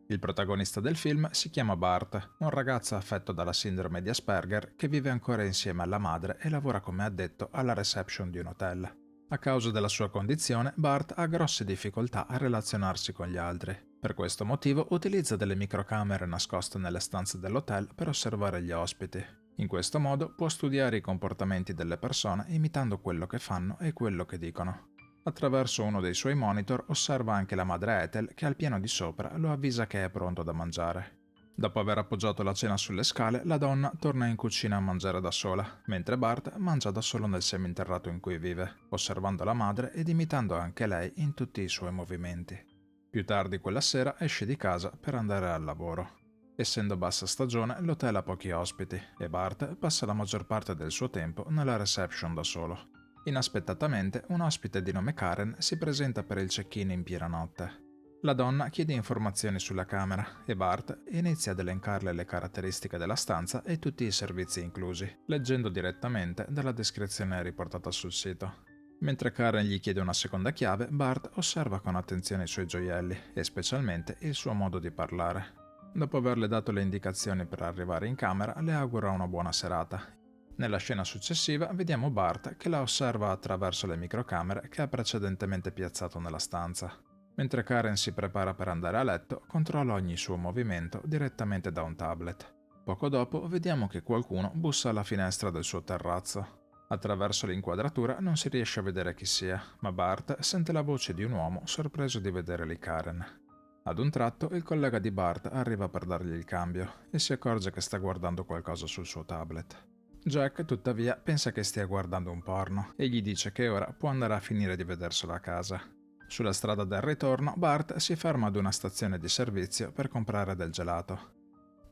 Il protagonista del film si chiama Bart, un ragazzo affetto dalla sindrome di Asperger che vive ancora insieme alla madre e lavora come addetto alla reception di un hotel. A causa della sua condizione, Bart ha grosse difficoltà a relazionarsi con gli altri. Per questo motivo utilizza delle microcamere nascoste nelle stanze dell'hotel per osservare gli ospiti. In questo modo può studiare i comportamenti delle persone imitando quello che fanno e quello che dicono. Attraverso uno dei suoi monitor osserva anche la madre Ethel che al piano di sopra lo avvisa che è pronto da mangiare. Dopo aver appoggiato la cena sulle scale, la donna torna in cucina a mangiare da sola, mentre Bart mangia da solo nel seminterrato in cui vive, osservando la madre ed imitando anche lei in tutti i suoi movimenti. Più tardi quella sera esce di casa per andare al lavoro. Essendo bassa stagione, l'hotel ha pochi ospiti e Bart passa la maggior parte del suo tempo nella reception da solo. Inaspettatamente, un ospite di nome Karen si presenta per il check-in in piena notte. La donna chiede informazioni sulla camera e Bart inizia ad elencarle le caratteristiche della stanza e tutti i servizi inclusi, leggendo direttamente dalla descrizione riportata sul sito. Mentre Karen gli chiede una seconda chiave, Bart osserva con attenzione i suoi gioielli e specialmente il suo modo di parlare. Dopo averle dato le indicazioni per arrivare in camera, le augura una buona serata. Nella scena successiva vediamo Bart che la osserva attraverso le microcamere che ha precedentemente piazzato nella stanza. Mentre Karen si prepara per andare a letto, controlla ogni suo movimento direttamente da un tablet. Poco dopo vediamo che qualcuno bussa alla finestra del suo terrazzo. Attraverso l'inquadratura non si riesce a vedere chi sia, ma Bart sente la voce di un uomo sorpreso di vedere lì Karen. Ad un tratto il collega di Bart arriva per dargli il cambio e si accorge che sta guardando qualcosa sul suo tablet. Jack, tuttavia, pensa che stia guardando un porno e gli dice che ora può andare a finire di vederselo a casa. Sulla strada del ritorno, Bart si ferma ad una stazione di servizio per comprare del gelato.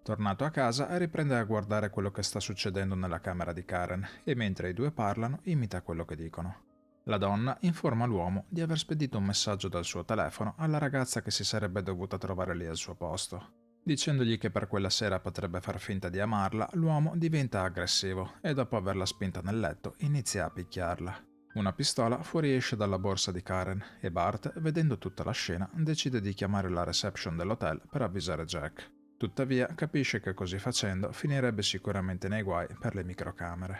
Tornato a casa, riprende a guardare quello che sta succedendo nella camera di Karen e mentre i due parlano, imita quello che dicono. La donna informa l'uomo di aver spedito un messaggio dal suo telefono alla ragazza che si sarebbe dovuta trovare lì al suo posto. Dicendogli che per quella sera potrebbe far finta di amarla, l'uomo diventa aggressivo e dopo averla spinta nel letto inizia a picchiarla. Una pistola fuoriesce dalla borsa di Karen e Bart, vedendo tutta la scena, decide di chiamare la reception dell'hotel per avvisare Jack. Tuttavia capisce che così facendo finirebbe sicuramente nei guai per le microcamere.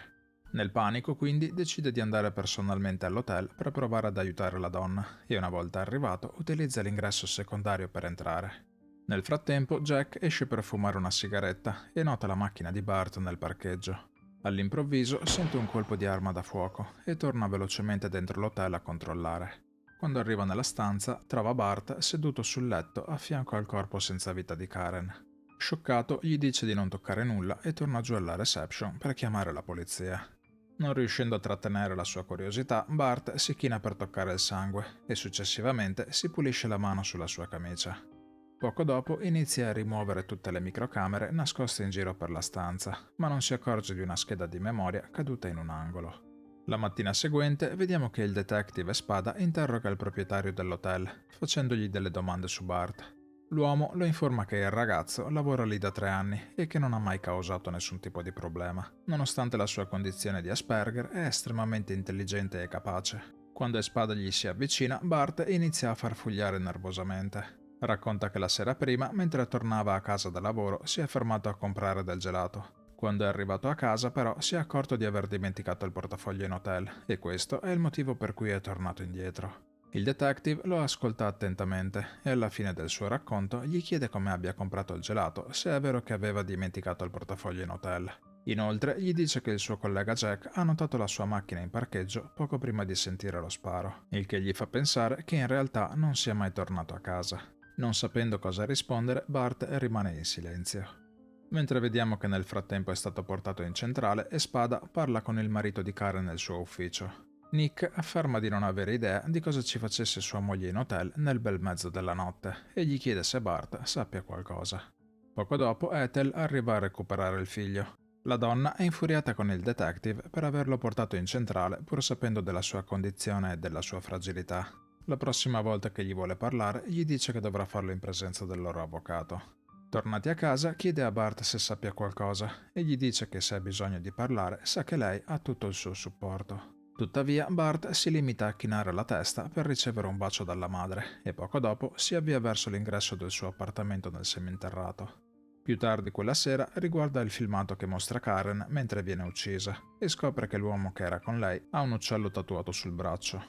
Nel panico quindi decide di andare personalmente all'hotel per provare ad aiutare la donna e una volta arrivato utilizza l'ingresso secondario per entrare. Nel frattempo Jack esce per fumare una sigaretta e nota la macchina di Bart nel parcheggio. All'improvviso sente un colpo di arma da fuoco e torna velocemente dentro l'hotel a controllare. Quando arriva nella stanza trova Bart seduto sul letto a fianco al corpo senza vita di Karen. Scioccato gli dice di non toccare nulla e torna giù alla reception per chiamare la polizia. Non riuscendo a trattenere la sua curiosità, Bart si china per toccare il sangue e successivamente si pulisce la mano sulla sua camicia. Poco dopo inizia a rimuovere tutte le microcamere nascoste in giro per la stanza, ma non si accorge di una scheda di memoria caduta in un angolo. La mattina seguente vediamo che il detective Spada interroga il proprietario dell'hotel, facendogli delle domande su Bart. L'uomo lo informa che il ragazzo lavora lì da 3 anni e che non ha mai causato nessun tipo di problema. Nonostante la sua condizione di Asperger, è estremamente intelligente e capace. Quando Spada gli si avvicina, Bart inizia a farfugliare nervosamente. Racconta che la sera prima, mentre tornava a casa da lavoro, si è fermato a comprare del gelato. Quando è arrivato a casa, però, si è accorto di aver dimenticato il portafoglio in hotel, e questo è il motivo per cui è tornato indietro. Il detective lo ascolta attentamente e alla fine del suo racconto gli chiede come abbia comprato il gelato, se è vero che aveva dimenticato il portafoglio in hotel. Inoltre gli dice che il suo collega Jack ha notato la sua macchina in parcheggio poco prima di sentire lo sparo, il che gli fa pensare che in realtà non sia mai tornato a casa. Non sapendo cosa rispondere, Bart rimane in silenzio. Mentre vediamo che nel frattempo è stato portato in centrale e Spada parla con il marito di Karen nel suo ufficio. Nick afferma di non avere idea di cosa ci facesse sua moglie in hotel nel bel mezzo della notte e gli chiede se Bart sappia qualcosa. Poco dopo Ethel arriva a recuperare il figlio. La donna è infuriata con il detective per averlo portato in centrale pur sapendo della sua condizione e della sua fragilità. La prossima volta che gli vuole parlare, gli dice che dovrà farlo in presenza del loro avvocato. Tornati a casa, chiede a Bart se sappia qualcosa e gli dice che se ha bisogno di parlare sa che lei ha tutto il suo supporto. Tuttavia, Bart si limita a chinare la testa per ricevere un bacio dalla madre e poco dopo si avvia verso l'ingresso del suo appartamento nel seminterrato. Più tardi quella sera riguarda il filmato che mostra Karen mentre viene uccisa e scopre che l'uomo che era con lei ha un uccello tatuato sul braccio.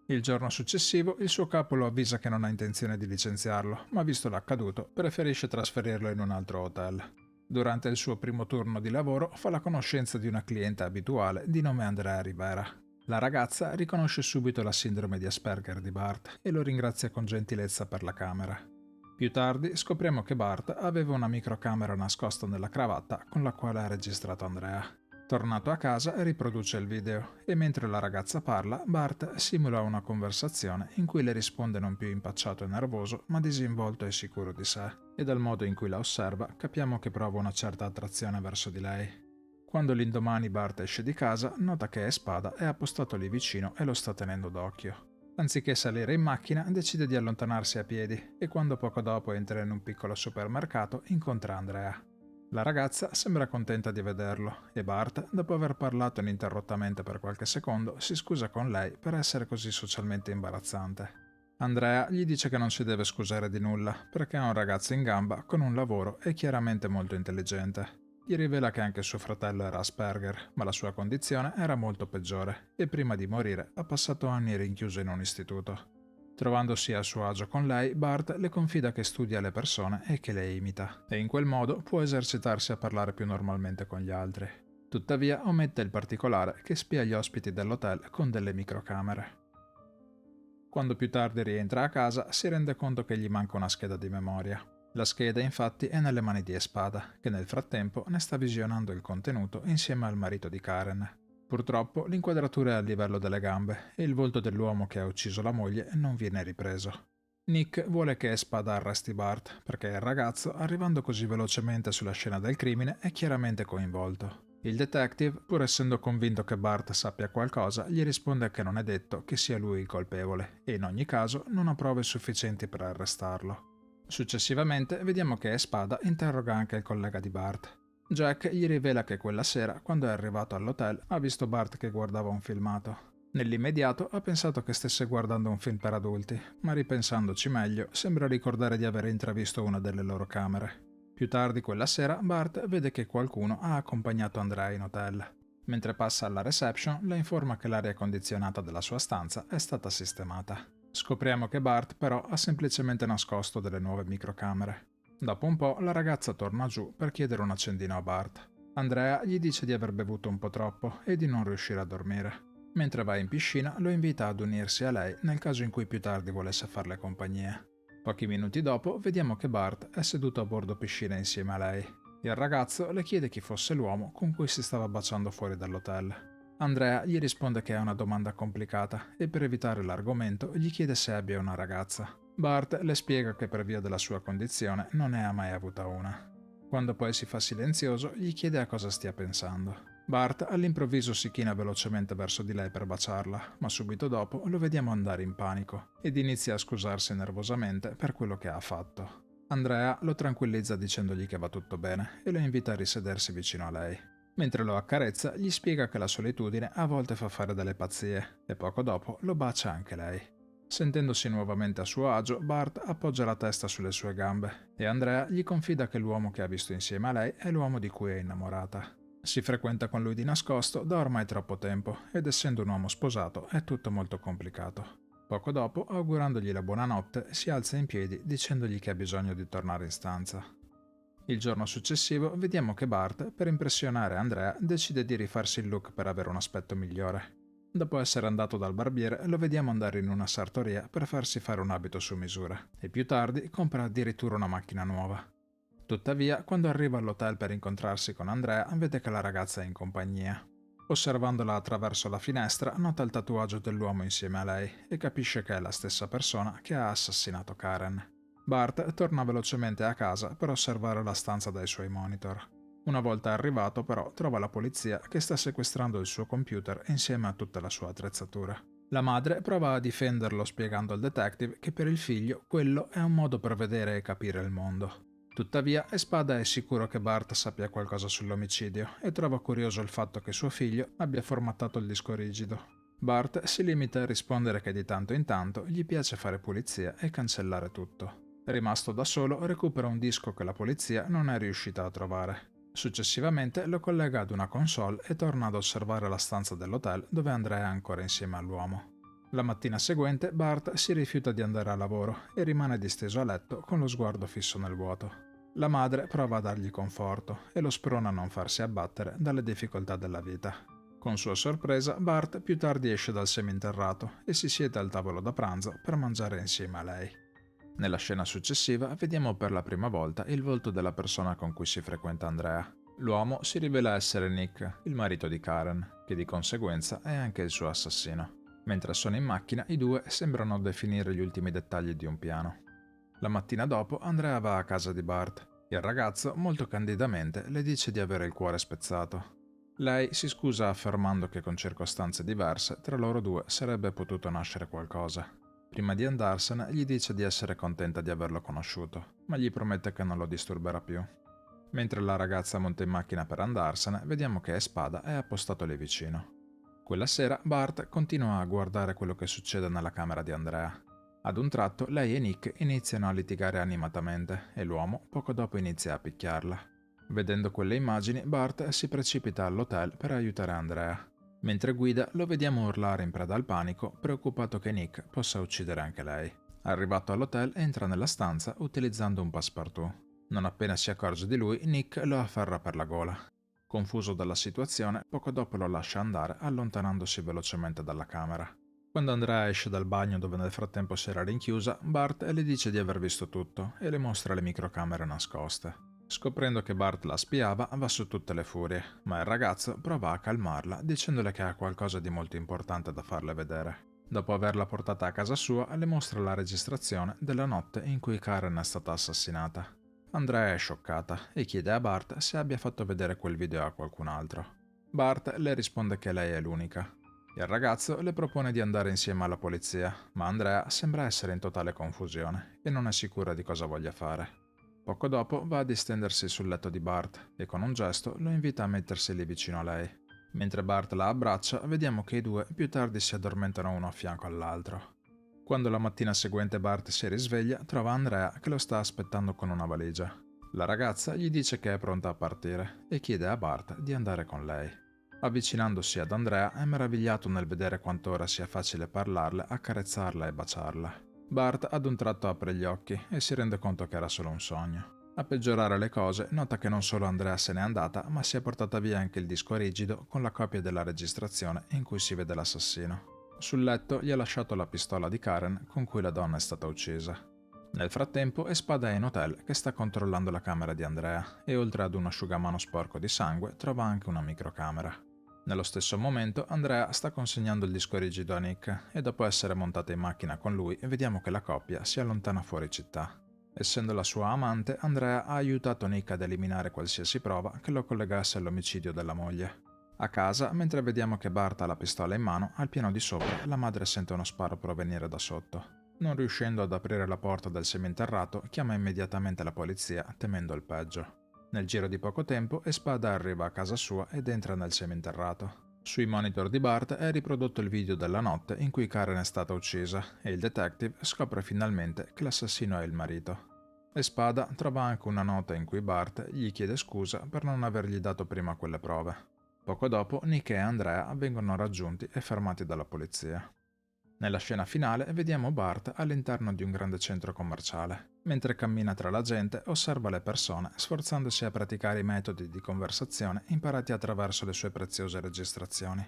Il giorno successivo il suo capo lo avvisa che non ha intenzione di licenziarlo, ma visto l'accaduto preferisce trasferirlo in un altro hotel. Durante il suo primo turno di lavoro fa la conoscenza di una cliente abituale di nome Andrea Rivera. La ragazza riconosce subito la sindrome di Asperger di Bart e lo ringrazia con gentilezza per la camera. Più tardi scopriamo che Bart aveva una microcamera nascosta nella cravatta con la quale ha registrato Andrea. Tornato a casa riproduce il video e mentre la ragazza parla, Bart simula una conversazione in cui le risponde non più impacciato e nervoso ma disinvolto e sicuro di sé, e dal modo in cui la osserva capiamo che prova una certa attrazione verso di lei. Quando l'indomani Bart esce di casa, nota che Espada è appostato lì vicino e lo sta tenendo d'occhio. Anziché salire in macchina, decide di allontanarsi a piedi e quando poco dopo entra in un piccolo supermercato incontra Andrea. La ragazza sembra contenta di vederlo e Bart, dopo aver parlato ininterrottamente per qualche secondo, si scusa con lei per essere così socialmente imbarazzante. Andrea gli dice che non si deve scusare di nulla perché è un ragazzo in gamba con un lavoro e chiaramente molto intelligente. Gli rivela che anche suo fratello era Asperger, ma la sua condizione era molto peggiore e prima di morire ha passato anni rinchiuso in un istituto. Trovandosi a suo agio con lei, Bart le confida che studia le persone e che le imita, e in quel modo può esercitarsi a parlare più normalmente con gli altri. Tuttavia omette il particolare che spia gli ospiti dell'hotel con delle microcamere. Quando più tardi rientra a casa si rende conto che gli manca una scheda di memoria. La scheda infatti è nelle mani di Espada, che nel frattempo ne sta visionando il contenuto insieme al marito di Karen. Purtroppo l'inquadratura è a livello delle gambe e il volto dell'uomo che ha ucciso la moglie non viene ripreso. Nick vuole che Espada arresti Bart perché il ragazzo, arrivando così velocemente sulla scena del crimine, è chiaramente coinvolto. Il detective, pur essendo convinto che Bart sappia qualcosa, gli risponde che non è detto che sia lui il colpevole e in ogni caso non ha prove sufficienti per arrestarlo. Successivamente vediamo che Espada interroga anche il collega di Bart. Jack gli rivela che quella sera, quando è arrivato all'hotel, ha visto Bart che guardava un filmato. Nell'immediato ha pensato che stesse guardando un film per adulti, ma ripensandoci meglio sembra ricordare di aver intravisto una delle loro camere. Più tardi quella sera Bart vede che qualcuno ha accompagnato Andrea in hotel. Mentre passa alla reception le informa che l'aria condizionata della sua stanza è stata sistemata. Scopriamo che Bart però ha semplicemente nascosto delle nuove microcamere. Dopo un po' la ragazza torna giù per chiedere un accendino a Bart. Andrea gli dice di aver bevuto un po' troppo e di non riuscire a dormire. Mentre va in piscina lo invita ad unirsi a lei nel caso in cui più tardi volesse farle compagnia. Pochi minuti dopo vediamo che Bart è seduto a bordo piscina insieme a lei. Il ragazzo le chiede chi fosse l'uomo con cui si stava baciando fuori dall'hotel. Andrea gli risponde che è una domanda complicata e per evitare l'argomento gli chiede se abbia una ragazza. Bart le spiega che per via della sua condizione non ne ha mai avuta una. Quando poi si fa silenzioso gli chiede a cosa stia pensando. Bart all'improvviso si china velocemente verso di lei per baciarla, ma subito dopo lo vediamo andare in panico ed inizia a scusarsi nervosamente per quello che ha fatto. Andrea lo tranquillizza dicendogli che va tutto bene e lo invita a risedersi vicino a lei. Mentre lo accarezza gli spiega che la solitudine a volte fa fare delle pazzie e poco dopo lo bacia anche lei. Sentendosi nuovamente a suo agio, Bart appoggia la testa sulle sue gambe e Andrea gli confida che l'uomo che ha visto insieme a lei è l'uomo di cui è innamorata. Si frequenta con lui di nascosto da ormai troppo tempo ed essendo un uomo sposato è tutto molto complicato. Poco dopo, augurandogli la buonanotte, si alza in piedi dicendogli che ha bisogno di tornare in stanza. Il giorno successivo vediamo che Bart, per impressionare Andrea, decide di rifarsi il look per avere un aspetto migliore. Dopo essere andato dal barbiere, lo vediamo andare in una sartoria per farsi fare un abito su misura e più tardi compra addirittura una macchina nuova. Tuttavia, quando arriva all'hotel per incontrarsi con Andrea, vede che la ragazza è in compagnia. Osservandola attraverso la finestra, nota il tatuaggio dell'uomo insieme a lei e capisce che è la stessa persona che ha assassinato Karen. Bart torna velocemente a casa per osservare la stanza dai suoi monitor. Una volta arrivato, però, trova la polizia che sta sequestrando il suo computer insieme a tutta la sua attrezzatura. La madre prova a difenderlo spiegando al detective che per il figlio quello è un modo per vedere e capire il mondo. Tuttavia, Espada è sicuro che Bart sappia qualcosa sull'omicidio e trova curioso il fatto che suo figlio abbia formattato il disco rigido. Bart si limita a rispondere che di tanto in tanto gli piace fare pulizia e cancellare tutto. Rimasto da solo, recupera un disco che la polizia non è riuscita a trovare. Successivamente lo collega ad una console e torna ad osservare la stanza dell'hotel dove Andrea è ancora insieme all'uomo. La mattina seguente Bart si rifiuta di andare a lavoro e rimane disteso a letto con lo sguardo fisso nel vuoto. La madre prova a dargli conforto e lo sprona a non farsi abbattere dalle difficoltà della vita. Con sua sorpresa, Bart più tardi esce dal seminterrato e si siede al tavolo da pranzo per mangiare insieme a lei. Nella scena successiva vediamo per la prima volta il volto della persona con cui si frequenta Andrea. L'uomo si rivela essere Nick, il marito di Karen, che di conseguenza è anche il suo assassino. Mentre sono in macchina, i due sembrano definire gli ultimi dettagli di un piano. La mattina dopo Andrea va a casa di Bart. Il ragazzo, molto candidamente, le dice di avere il cuore spezzato. Lei si scusa affermando che con circostanze diverse tra loro due sarebbe potuto nascere qualcosa. Prima di andarsene gli dice di essere contenta di averlo conosciuto, ma gli promette che non lo disturberà più. Mentre la ragazza monta in macchina per andarsene, vediamo che Espada è appostato lì vicino. Quella sera Bart continua a guardare quello che succede nella camera di Andrea. Ad un tratto lei e Nick iniziano a litigare animatamente e l'uomo poco dopo inizia a picchiarla. Vedendo quelle immagini, Bart si precipita all'hotel per aiutare Andrea. Mentre guida lo vediamo urlare in preda al panico, preoccupato che Nick possa uccidere anche lei. Arrivato all'hotel entra nella stanza utilizzando un passepartout. Non appena si accorge di lui, Nick lo afferra per la gola. Confuso dalla situazione, poco dopo lo lascia andare allontanandosi velocemente dalla camera. Quando Andrea esce dal bagno dove nel frattempo si era rinchiusa, Bart le dice di aver visto tutto e le mostra le microcamere nascoste. Scoprendo che Bart la spiava, va su tutte le furie, ma il ragazzo prova a calmarla dicendole che ha qualcosa di molto importante da farle vedere. Dopo averla portata a casa sua, le mostra la registrazione della notte in cui Karen è stata assassinata. Andrea è scioccata e chiede a Bart se abbia fatto vedere quel video a qualcun altro. Bart le risponde che lei è l'unica. Il ragazzo le propone di andare insieme alla polizia, ma Andrea sembra essere in totale confusione e non è sicura di cosa voglia fare. Poco dopo va a distendersi sul letto di Bart e con un gesto lo invita a mettersi lì vicino a lei. Mentre Bart la abbraccia, vediamo che i due più tardi si addormentano uno a fianco all'altro. Quando la mattina seguente Bart si risveglia, trova Andrea che lo sta aspettando con una valigia. La ragazza gli dice che è pronta a partire e chiede a Bart di andare con lei. Avvicinandosi ad Andrea è meravigliato nel vedere quanto ora sia facile parlarle, accarezzarla e baciarla. Bart ad un tratto apre gli occhi e si rende conto che era solo un sogno. A peggiorare le cose, nota che non solo Andrea se n'è andata, ma si è portata via anche il disco rigido con la copia della registrazione in cui si vede l'assassino. Sul letto gli ha lasciato la pistola di Karen con cui la donna è stata uccisa. Nel frattempo Espada è in hotel che sta controllando la camera di Andrea e oltre ad un asciugamano sporco di sangue trova anche una microcamera. Nello stesso momento Andrea sta consegnando il disco rigido a Nick e dopo essere montata in macchina con lui vediamo che la coppia si allontana fuori città. Essendo la sua amante, Andrea ha aiutato Nick ad eliminare qualsiasi prova che lo collegasse all'omicidio della moglie. A casa, mentre vediamo che Bart ha la pistola in mano, al piano di sopra la madre sente uno sparo provenire da sotto. Non riuscendo ad aprire la porta del seminterrato, chiama immediatamente la polizia, temendo il peggio. Nel giro di poco tempo, Espada arriva a casa sua ed entra nel seminterrato. Sui monitor di Bart è riprodotto il video della notte in cui Karen è stata uccisa e il detective scopre finalmente che l'assassino è il marito. Espada trova anche una nota in cui Bart gli chiede scusa per non avergli dato prima quelle prove. Poco dopo, Nick e Andrea vengono raggiunti e fermati dalla polizia. Nella scena finale vediamo Bart all'interno di un grande centro commerciale. Mentre cammina tra la gente, osserva le persone, sforzandosi a praticare i metodi di conversazione imparati attraverso le sue preziose registrazioni.